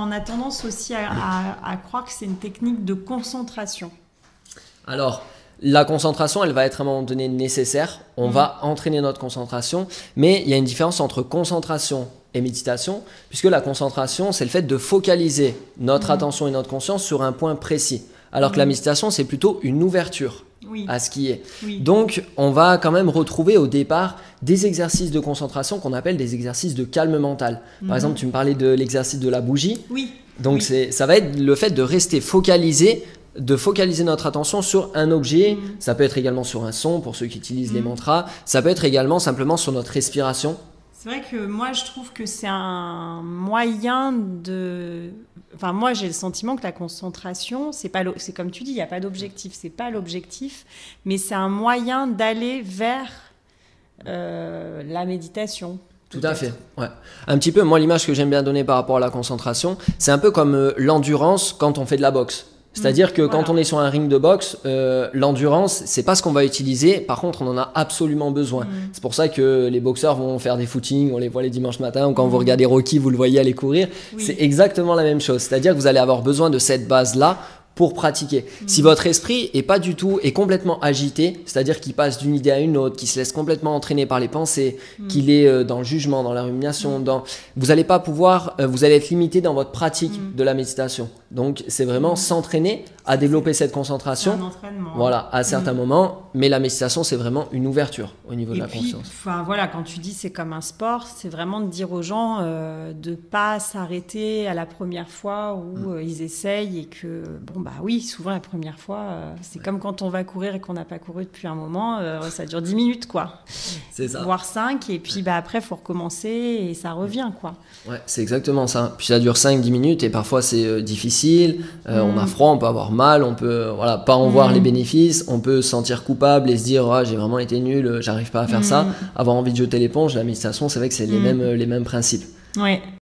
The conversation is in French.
On a tendance aussi à croire que c'est une technique de concentration. Alors, la concentration, elle va être à un moment donné nécessaire. On va entraîner notre concentration, mais il y a une différence entre concentration et méditation, puisque la concentration, c'est le fait de focaliser notre attention et notre conscience sur un point précis, alors que la méditation, c'est plutôt une ouverture à ce qui est. Donc, on va quand même retrouver au départ des exercices de concentration qu'on appelle des exercices de calme mental. Par exemple, tu me parlais de l'exercice de la bougie. Donc, ça va être le fait de rester focalisé, de focaliser notre attention sur un objet. Ça peut être également sur un son, pour ceux qui utilisent les mantras. Ça peut être également simplement sur notre respiration. C'est vrai que moi, je trouve que c'est un moyen de... Enfin, moi, j'ai le sentiment que la concentration, c'est comme tu dis, il n'y a pas d'objectif. C'est pas l'objectif, mais c'est un moyen d'aller vers la méditation. Tout à fait, ouais. Un petit peu, moi, l'image que j'aime bien donner par rapport à la concentration, c'est un peu comme l'endurance quand on fait de la boxe. C'est-à-dire que quand on est sur un ring de boxe, l'endurance, c'est pas ce qu'on va utiliser. Par contre, on en a absolument besoin. C'est pour ça que les boxeurs vont faire des footings, on les voit les dimanches matins, ou quand vous regardez Rocky, vous le voyez aller courir. C'est exactement la même chose. C'est-à-dire que vous allez avoir besoin de cette base-là pour pratiquer. Si votre esprit est complètement agité, c'est-à-dire qu'il passe d'une idée à une autre, qu'il se laisse complètement entraîner par les pensées, qu'il est dans le jugement, dans la rumination, vous allez pas pouvoir, vous allez être limité dans votre pratique de la méditation. Donc c'est vraiment s'entraîner à développer cette concentration, voilà, à certains moments. Mais la méditation, c'est vraiment une ouverture au niveau de la conscience. Enfin voilà, quand tu dis c'est comme un sport, c'est vraiment de dire aux gens de pas s'arrêter à la première fois où ils essayent et que bon bah oui, souvent la première fois, c'est comme quand on va courir et qu'on n'a pas couru depuis un moment, ça dure 10 minutes quoi. C'est ça. Voire 5 et puis bah après faut recommencer et ça revient quoi. Ouais, c'est exactement ça. Puis ça dure 5-10 minutes et parfois c'est difficile, on a froid, on peut avoir mal, on peut pas en voir les bénéfices, on peut se sentir coupable et se dire oh, j'ai vraiment été nul, j'arrive pas à faire ça, avoir envie de jeter l'éponge. La méditation, c'est vrai que c'est les mêmes principes. Ouais.